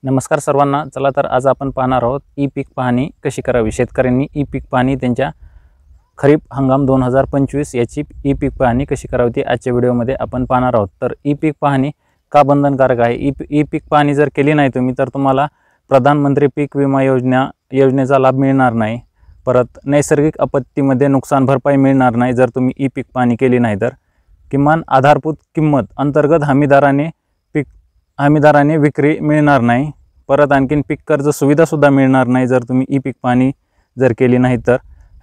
नमस्कार सर्वांना. चला तर आज आपण पाहणार आहोत ई पीक पाहणी कशी करावी. शेतकऱ्यांनी ई पीक पाहणी त्यांच्या खरीप हंगाम 2025 याची ई पीक पाहणी कशी करावी ती आजच्या व्हिडिओमध्ये आपण पाहणार आहोत. तर ई पीक पाहणी का बंधनकारक आहे? ई पीक पाहणी जर केली नाही तुम्ही तर तुम्हाला प्रधानमंत्री पीक विमा योजनेचा लाभ मिळणार नाही. परत नैसर्गिक आपत्तीमध्ये नुकसान भरपाई मिळणार नाही जर तुम्ही ई पीक पाहणी केली नाही तर. किमान आधारभूत किंमत अंतर्गत हमीदाराने विक्री मिळणार नाही. परत आणखीन पीक कर्ज सुविधासुद्धा मिळणार नाही जर तुम्ही ई पीक पाहणी जर केली नाही तर.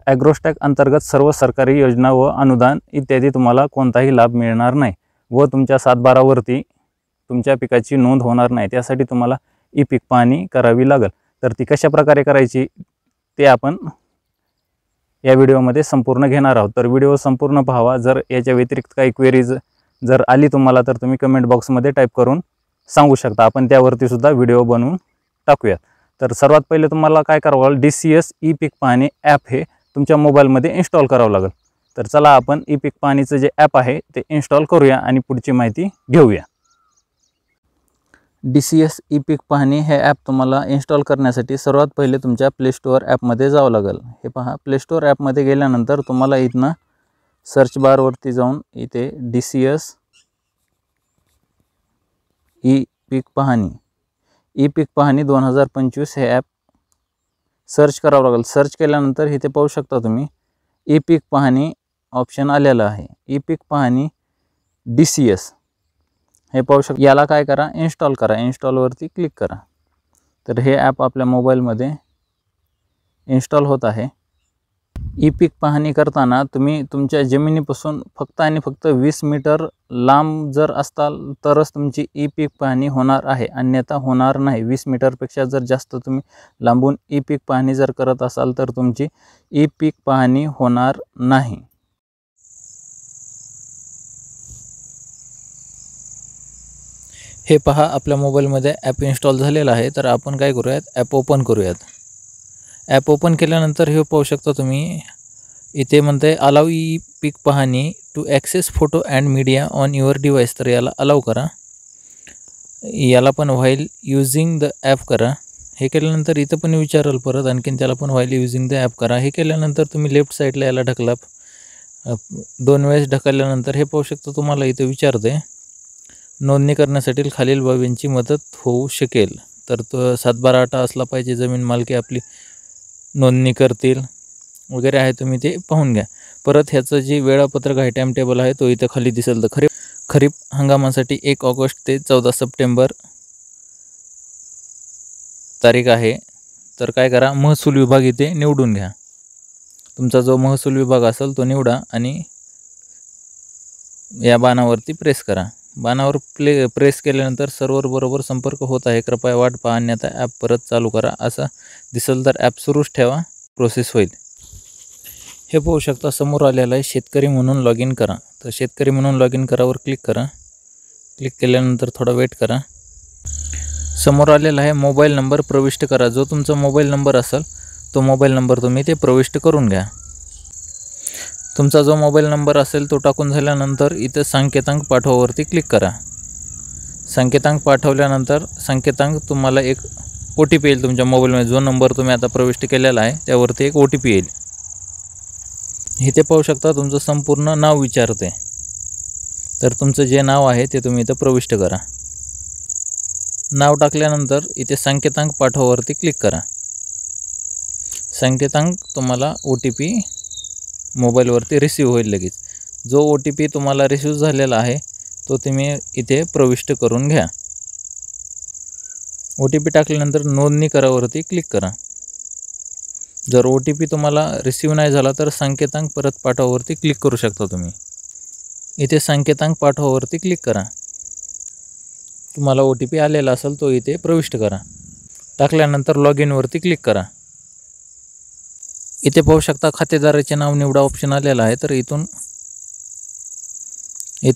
ॲग्रोस्टॅक अंतर्गत सर्व सरकारी योजना व अनुदान इत्यादी तुम्हाला कोणताही लाभ मिळणार नाही व तुमच्या 7/12वरती तुमच्या पिकाची नोंद होणार नाही. त्यासाठी तुम्हाला ई पीक पाहणी करावी लागेल. तर ती कशा प्रकारे करायची ते आपण या व्हिडिओमध्ये संपूर्ण घेणार आहोत. तर व्हिडिओ संपूर्ण पाहावा. जर याच्या व्यतिरिक्त काही क्वेरीज जर आली तुम्हाला तर तुम्ही कमेंट बॉक्समध्ये टाईप करून सांगू शकता. आपण त्यावरती सुद्धा व्हिडिओ बनवून टाकूयात. तर सर्वात पहिले तुम्हाला काय करावं लागेल, DCS ई पीक पाहणी ॲप हे तुमच्या मोबाईलमध्ये इन्स्टॉल करावं लागेल. तर चला आपण ई पीक पाहणीचं जे ॲप आहे ते इन्स्टॉल करूया आणि पुढची माहिती घेऊया. DCS ई पीक पाहणी हे ॲप तुम्हाला इन्स्टॉल करण्यासाठी सर्वात पहिले तुमच्या प्ले स्टोअर ॲपमध्ये जावं लागेल. हे पहा, प्ले स्टोअर ॲपमध्ये गेल्यानंतर तुम्हाला इथनं सर्च बारवरती जाऊन इथे DCS ई पीक पाहणी 2025 हे ॲप सर्च करावं लागेल. सर्च केल्यानंतर इथे पाहू शकता तुम्ही ई पीक पाहणी ऑप्शन आलेलं आहे. ई पीक पाहणी DCS हे पाहू शकता. याला काय करा, इन्स्टॉल करा. इन्स्टॉलवरती क्लिक करा. तर हे ॲप आपल्या मोबाईलमध्ये इन्स्टॉल होत आहे. ई पीक पाहणी करताना तुम्ही तुमच्या जमिनीपासून फक्त आणि फक्त 20 मीटर लांब जर असताल तरच तुमची ई पीक पाहणी होणार आहे, अन्यथा होणार नाही. 20 मीटरपेक्षा जर जास्त तुम्ही लांबून ई पीक पाहणी जर करत असाल तर तुमची ई पीक पाहणी होणार नाही. हे पहा, आपल्या मोबाईलमध्ये ॲप इन्स्टॉल झालेला आहे. तर आपण काय करूयात, ॲप ओपन करूयात. ॲप ओपन केल्यानंतर हे पाहू शकता तुम्ही इथे म्हणते allow E Peek Pahani to access photo and media on your device. तर याला अलाव करा. याला पण व्हाईल युजिंग द ॲप करा. हे केल्यानंतर इथं पण विचारेल परत आणखीन, त्याला पण व्हाईल युजिंग द ॲप करा. हे केल्यानंतर तुम्ही लेफ्ट साईडला याला ढकला. 2 वेळेस ढकलल्यानंतर हे पाहू शकता तुम्हाला इथं विचारते नोंदणी करण्यासाठी खालील बाबींची मदत होऊ शकेल. तर तो 7/12 असला पाहिजे जमीन मालकी आपली नोंदणी करतील वगैरे आहे, तुम्ही ते पाहून घ्या. परत ह्याचं जे वेळापत्रक आहे, टाईम टेबल आहे, तो इथं खाली दिसेल. तर खरीप हंगामासाठी 1 ऑगस्ट ते 14 सप्टेंबर तारीख आहे. तर काय करा, महसूल विभाग इथे निवडून घ्या. तुमचा जो महसूल विभाग असेल तो निवडा आणि या बाणावरती प्रेस करा. बाणावर प्रेस केल्यानंतर सर्व्हर बरोबर संपर्क होत आहे, कृपया वाट पहा अन्यथा ॲप परत चालू करा असं दिसेल. तर ॲप सुरूच ठेवा, प्रोसेस होईल. हे पाहू शकता समोर आलेलं आहे शेतकरी म्हणून लॉग इन करा. तर शेतकरी म्हणून लॉग इन करावर क्लिक करा. क्लिक केल्यानंतर थोडा वेट करा. समोर आलेला आहे मोबाईल नंबर प्रविष्ट करा. जो तुमचा मोबाईल नंबर असेल तो मोबाईल नंबर तुम्ही ते प्रविष्ट करून घ्या. तुमचा जो मोबाईल नंबर असेल तो टाकून झाल्यानंतर इथं संकेतांक पाठवावरती क्लिक करा. संकेतांक पाठवल्यानंतर संकेतांक तुम्हाला एक OTP येईल तुमच्या मोबाईलमध्ये. जो नंबर तुम्ही आता प्रविष्ट केलेला आहे त्यावरती एक OTP येईल. इथे पाहू शकता तुमचं संपूर्ण नाव विचारते. तर तुमचं जे नाव आहे ते तुम्ही इथं प्रविष्ट करा. नाव टाकल्यानंतर इथे संकेतांक पाठवावरती क्लिक करा. संकेतांक तुम्हाला OTP मोबाईलवरती रिसीव होईल लगेच. जो OTP तुम्हाला रिसीव झालेला आहे तो तुम्ही इथे प्रविष्ट करून घ्या. OTP टाकल्यानंतर नोंदणी करावरती क्लिक करा. जर OTP तुम्हाला रिसीव नाही झाला तर संकेतांक परत पाठवावरती क्लिक करू शकता तुम्ही. इथे संकेतांक पाठवावरती क्लिक करा. तुम्हाला OTP आलेला असेल तो इथे प्रविष्ट करा. टाकल्यानंतर लॉग इनवरती क्लिक करा. इथे पाहू शकता खातेदाराचे नाव निवडा ऑप्शन आलेला आहे. तर इथं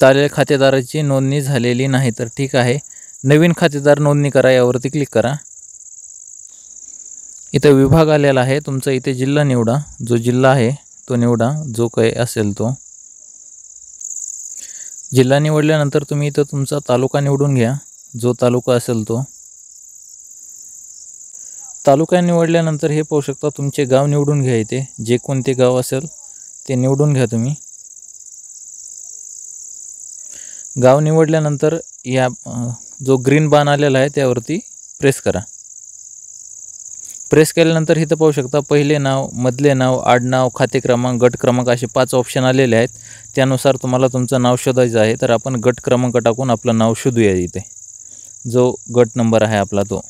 आलेल्या खातेदाराची नोंदणी झालेली नाही तर ठीक आहे, नवीन खातेदार नोंदणी करा यावरती क्लिक करा. इथं विभाग आलेला आहे तुमचा. इथे जिल्हा निवडा. जो जिल्हा आहे तो निवडा, जो काही असेल तो. जिल्हा निवडल्यानंतर तुम्ही इथं तुमचा तालुका निवडून घ्या, जो तालुका असेल तो. तालुका निवडल्यानंतर हे पाहू शकता तुमचे गाव निवडून घ्या. इथे जे कोणते गाव असेल ते निवडून घ्या तुम्ही. गाव निवडल्यानंतर या जो ग्रीन बाण आलेला आहे त्यावरती प्रेस करा. प्रेस केल्यानंतर इथं पाहू शकता पहिले नाव, मधले नाव, आडनाव, खाते क्रमांक, गट क्रमांक असे 5 ऑप्शन आलेले आहेत. त्यानुसार तुम्हाला तुमचं नाव शोधायचं आहे. तर आपण गट क्रमांक टाकून आपलं नाव शोधूया. इथे जो गट नंबर आहे आपला तो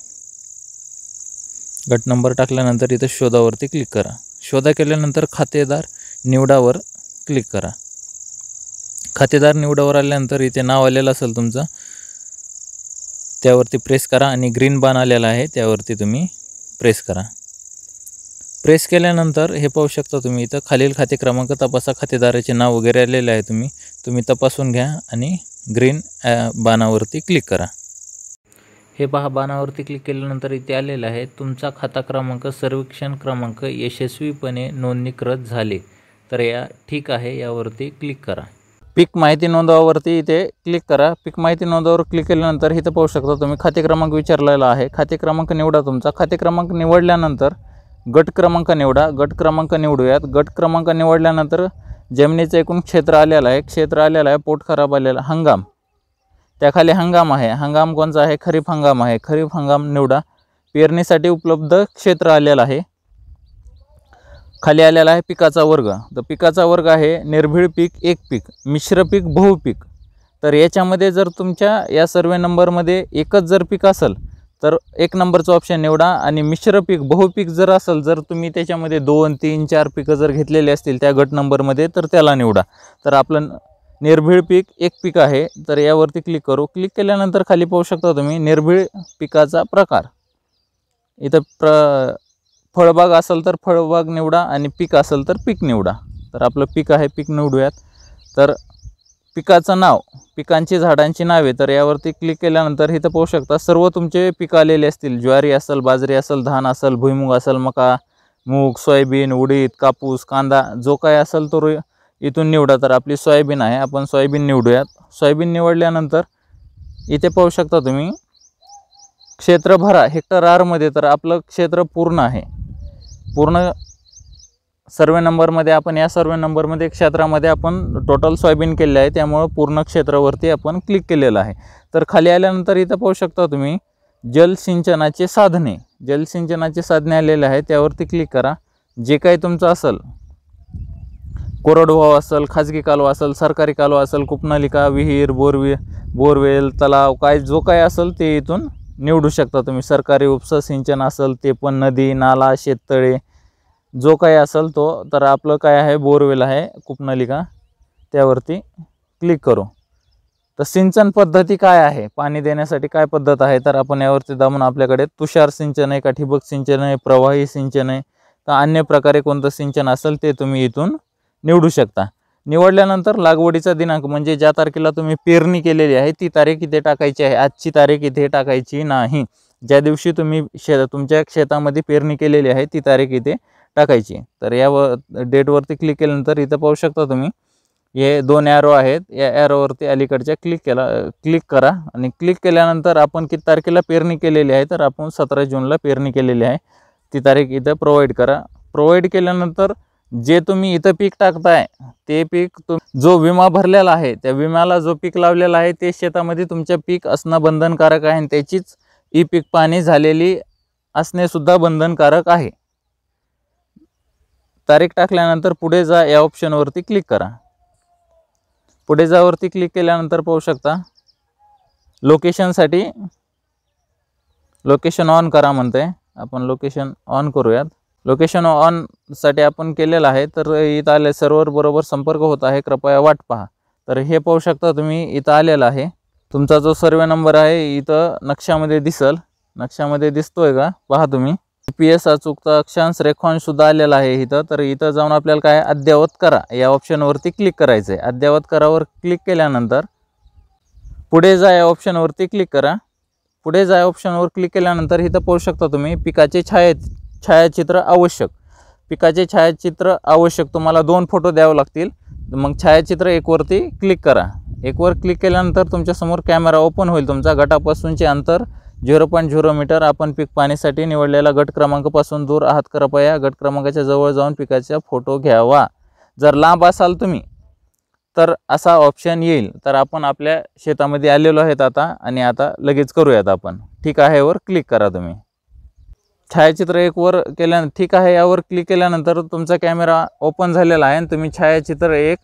गट नंबर टाकल्यानंतर इथं शोधावरती क्लिक करा. शोधा केल्यानंतर खातेदार निवडावर क्लिक करा. खातेदार निवडावर आल्यानंतर इथे नाव आलेलं असेल तुमचं त्यावरती प्रेस करा आणि ग्रीन बाण आलेला आहे त्यावरती तुम्ही प्रेस करा. प्रेस केल्यानंतर हे पाहू शकता तुम्ही इथं खालील खाते क्रमांक तपासा. खातेदाराचे नाव वगैरे आलेले आहे. तुम्ही तपासून घ्या आणि ग्रीन बाणावरती क्लिक करा. हे पहा बाणावरती क्लिक केल्यानंतर इथे आलेलं आहे तुमचा खाता क्रमांक सर्वेक्षण क्रमांक यशस्वीपणे नोंदणीकृत झाले. तर या ठीक आहे यावरती क्लिक करा. पीक माहिती नोंदवावरती इथे क्लिक करा. पीक माहिती नोंदवावर क्लिक केल्यानंतर इथं पाहू शकता तुम्ही खाते क्रमांक विचारलेला आहे. खाते क्रमांक निवडा तुमचा. खाते क्रमांक निवडल्यानंतर गट क्रमांक निवडा. गट क्रमांक निवडूयात. गट क्रमांक निवडल्यानंतर जमिनीचं एकूण क्षेत्र आलेलं आहे. क्षेत्र आलेलं आहे पोट खराब आलेला हंगाम. त्याखाली हंगाम आहे. हंगाम कोणचा आहे? खरीप हंगाम आहे. खरीप हंगाम निवडा. पेरणीसाठी उपलब्ध क्षेत्र आलेलं आहे. खाली आलेला आहे पिकाचा वर्ग. तर पिकाचा वर्ग आहे निर्भीड पीक, एक पीक, मिश्र पीक, बहुपीक. तर याच्यामध्ये जर तुमच्या या सर्वे नंबरमध्ये एकच जर पीक असेल तर 1 नंबरचं ऑप्शन निवडा. आणि मिश्र पीक, बहुपीक जर असेल, जर तुम्ही त्याच्यामध्ये 2, 3, 4 पिकं जर घेतलेले असतील त्या गट नंबरमध्ये तर त्याला निवडा. तर आपलं निर्भीड पीक एक पीक आहे. तर यावरती क्लिक करू. क्लिक केल्यानंतर खाली पाहू शकता तुम्ही निर्भीड पिकाचा प्रकार. इथं फळबाग असेल तर फळबाग निवडा आणि पीक असेल तर पीक निवडा. तर आपलं पीक आहे, पीक निवडूयात. तर पिकाचं नाव, पिकांची झाडांची नावे. तर यावरती क्लिक केल्यानंतर इथं पाहू शकता सर्व तुमचे पिकं आलेले असतील. ज्वारी असेल, बाजरी असेल, धान असेल, भुईमुग असेल, मका, मूग, सोयाबीन, उडीद, कापूस, कांदा जो काय असेल तो इथून निवडा. तर आपली सोयाबीन आहे, आपण सोयाबीन निवडूयात. सोयाबीन निवडल्यानंतर इथे पाहू शकता तुम्ही क्षेत्र भरा हेक्टर आरमध्ये. तर आपलं क्षेत्र पूर्ण आहे. पूर्ण सर्वे नंबरमध्ये आपण या सर्वे नंबरमध्ये क्षेत्रामध्ये आपण टोटल सोयाबीन केले आहे. त्यामुळे पूर्ण क्षेत्रावरती आपण क्लिक केलेलं आहे. तर खाली आल्यानंतर इथं पाहू शकता तुम्ही जलसिंचनाचे साधने. जलसिंचनाचे साधने आलेले आहे त्यावरती क्लिक करा. जे काही तुमचं असेल, कोरडवाहू असेल, खाजगी कालवा असेल, सरकारी कालवा असेल, कूपनलिका, विहीर, बोरवेल, तलाव, काय जो काय असेल ते इथून निवडू शकता तुम्ही. सरकारी उपसा सिंचन असेल ते पण, नदी, नाला, शेततळे जो काही असेल तो. तर आपलं काय आहे बोरवेल आहे, कूपनलिका, त्यावरती क्लिक करू. तर सिंचन पद्धती काय आहे, पाणी देण्यासाठी काय पद्धत आहे, तर आपण यावरती दाबून आपल्याकडे तुषार सिंचन आहे का, ठिबक सिंचन आहे, प्रवाही सिंचन आहे का, अन्य प्रकारे कोणतं सिंचन असेल ते तुम्ही इथून निवडू शकता. निवडल्यानंतर लागवडीचा दिनांक म्हणजे ज्या तारखेला तुम्ही पेरणी केलेली आहे ती तारीख इथे टाकायची आहे. आजची तारीख इथे टाकायची नाही. ज्या दिवशी तुम्ही तुमच्या शेतामध्ये पेरणी केलेली आहे ती तारीख इथे टाकायची. तर या डेटवरती क्लिक केल्यानंतर इथं पाहू शकता तुम्ही हे 2 ॲरो आहेत. या ॲरोवरती अलीकडच्या क्लिक करा. आणि क्लिक केल्यानंतर आपण किती तारखेला पेरणी केलेली आहे, तर आपण 17 जूनला पेरणी केलेली आहे ती तारीख इथं प्रोव्हाइड करा. प्रोव्हाइड केल्यानंतर जे तुम्ही इथं पीक टाकताय ते पीक जो विमा भरलेला आहे त्या विम्याला जो पीक लावलेला आहे ते शेतामध्ये तुमच्या पीक असणं बंधनकारक आहे. आणि त्याचीच ई पीक पाणी झालेली असणे सुद्धा बंधनकारक आहे. तारीख टाकल्यानंतर पुढे जा या ऑप्शनवरती क्लिक करा. पुढे जावरती क्लिक केल्यानंतर पाहू शकता लोकेशनसाठी लोकेशन ऑन करा म्हणते. आपण लोकेशन ऑन करूयात. लोकेशन ऑन साठी आपण केलेलं आहे. तर इथं आले सर्व्हर बरोबर संपर्क होत आहे, कृपया वाट पहा. तर हे पाहू शकता तुम्ही इथं आलेला आहे. तुमचा जो सर्वे नंबर आहे इथं नक्षामध्ये दिसल. नक्षामध्ये दिसतोय का पहा तुम्ही. GPS अचूकता अक्षांश रेखांश सुद्धा आलेला आहे इथं. तर इथं जाऊन आपल्याला काय अद्ययावत करा या ऑप्शनवरती क्लिक करायचं आहे. अद्ययावत करावर क्लिक केल्यानंतर पुढे जा या ऑप्शनवरती क्लिक करा. पुढे जा या ऑप्शनवर क्लिक केल्यानंतर इथं पाहू शकता तुम्ही पिकाचे छायाचित्र आवश्यक. पिकाचे छायाचित्र आवश्यक तुम्हाला 2 फोटो द्यावे लागतील. मग छायाचित्र 1 वरती क्लिक करा. 1 वर क्लिक केल्यानंतर तुमच्यासमोर कॅमेरा ओपन होईल. तुमचा गटापासूनचे अंतर 0.0 मीटर आपण पीक पाहणीसाठी निवडलेला गट क्रमांकापासून दूर आहात कृपया गट क्रमांकाच्या जवळ जाऊन पिकाचा फोटो घ्यावा। जर लांब असाल तुम्ही तर असा ऑप्शन येईल। तर आपण आपल्या शेतामध्ये आलेलो आहेत आता आणि आता लगेच करूयात आपण। ठीक आहे वर क्लिक करा तुम्ही। छायाचित्र 1 वर केल्यानंतर ठीक आहे यावर क्लिक केल्यानंतर तुमचा कॅमेरा ओपन झालेला आहे आणि तुम्ही छायाचित्र 1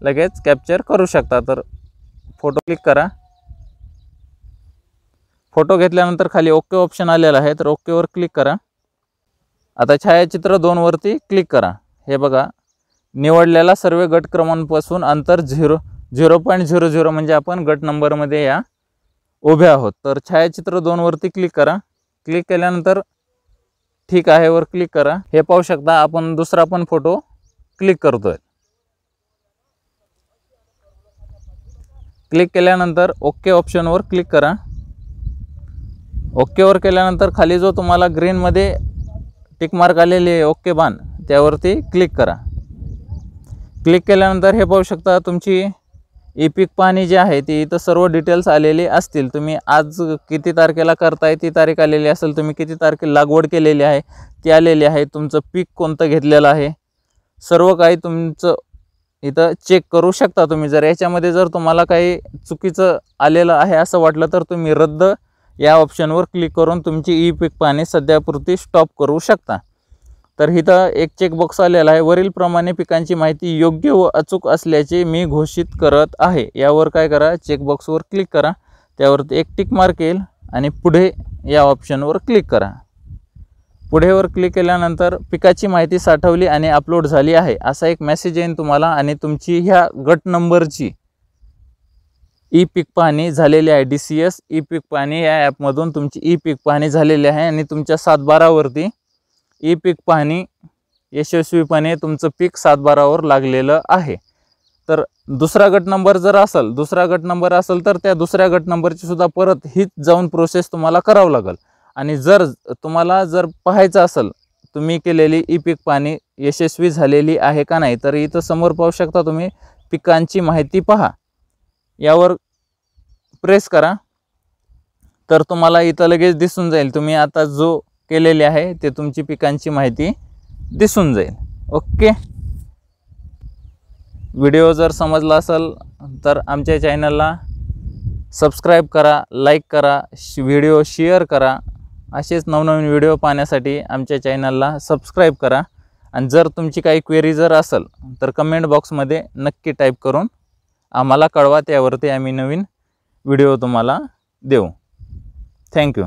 लगेच कॅप्चर करू शकता। तर फोटो क्लिक करा। फोटो घेतल्यानंतर खाली ओके ऑप्शन आलेला आहे, तर ओके वर क्लिक करा। आता छायाचित्र 2 वरती क्लिक करा। हे बघा निवडलेला सर्व गट क्रमांकापासून अंतर 0.00 म्हणजे आपण गट नंबर मध्ये या उभे आहोत। तर छायाचित्र 2 वरती क्लिक करा। क्लिक केल्यानंतर ठीक आहे वर क्लिक करा। हे पाहू शकता आपण दुसरा पण फोटो क्लिक करतोय। क्लिक केल्यानंतर ओके ऑप्शन वर क्लिक करा। ओके वर केल्यानंतर खाली जो तुम्हाला ग्रीन मध्ये टिक मार्क आलेले आहे ओके बाण त्यावरती क्लिक करा। क्लिक केल्यानंतर हे पाहू शकता तुमची ई पीक पाहणी जी आहे ती इथं सर्व डिटेल्स आलेली असतील। तुम्ही आज किती तारखेला करताय ती तारीख आलेली असेल, तुम्ही किती तारखेला लागवड केलेली आहे ती आलेली आहे, तुमचं पीक कोणतं घेतलेलं आहे सर्व काही तुमचं इथं चेक करू शकता तुम्ही। जर याच्यामध्ये जर तुम्हाला काही चुकीचं आलेलं आहे असं वाटलं तर तुम्ही रद्द या ऑप्शनवर क्लिक करून तुमची ई पीक पाहणी सध्यापुरती स्टॉप करू शकता। तर इथं एक चेकबॉक्स आलेला आहे, वरील प्रमाणे पिकांची माहिती योग्य व अचूक असल्याचे मी घोषित करत आहे। यावर काय करा चेकबॉक्सवर क्लिक करा, त्यावरती एक टिक मार्क येईल आणि पुढे या ऑप्शनवर क्लिक करा। पुढेवर क्लिक केल्यानंतर पिकाची माहिती साठवली आणि अपलोड झाली आहे असा एक मेसेज येईल तुम्हाला आणि तुमची ह्या गट नंबरची ई पीक पाहणी झालेली आहे। DCS ई पीक पाहणी या ॲपमधून तुमची ई पीक पाहणी झालेली आहे आणि तुमच्या 7/12 वरती ई पीक पाहणी यशस्वीपणे तुमचं पीक 7/12 वर लागलेलं आहे। तर दुसरा गट नंबर जर असेल तर त्या दुसऱ्या गट नंबरची सुद्धा परत हीच जाऊन प्रोसेस तुम्हाला करावं लागेल। आणि जर तुम्हाला पाहायचं असेल तुम्ही केलेली ई पीक पाहणी यशस्वी झालेली आहे का नाही, तर इथं समोर पाहू शकता तुम्ही पिकांची माहिती पहा यावर प्रेस करा। तर तुम्हाला इथं लगेच दिसून जाईल तुम्ही आता जो केलेली आहे ते तुमची पिकांची माहिती दिसून जाईल। ओके, व्हिडिओ जर समजला असेल तर आमच्या चॅनलला सबस्क्राईब करा, लाईक करा, व्हिडिओ शेअर करा। असेच नवनवीन व्हिडिओ पाहण्यासाठी आमच्या चॅनलला सबस्क्राईब करा। आणि जर तुमची काही क्वेरी जर असेल तर कमेंट बॉक्समध्ये नक्की टाईप करून आम्हाला कळवा, त्यावरती आम्ही नवीन व्हिडिओ तुम्हाला देऊ। थँक्यू।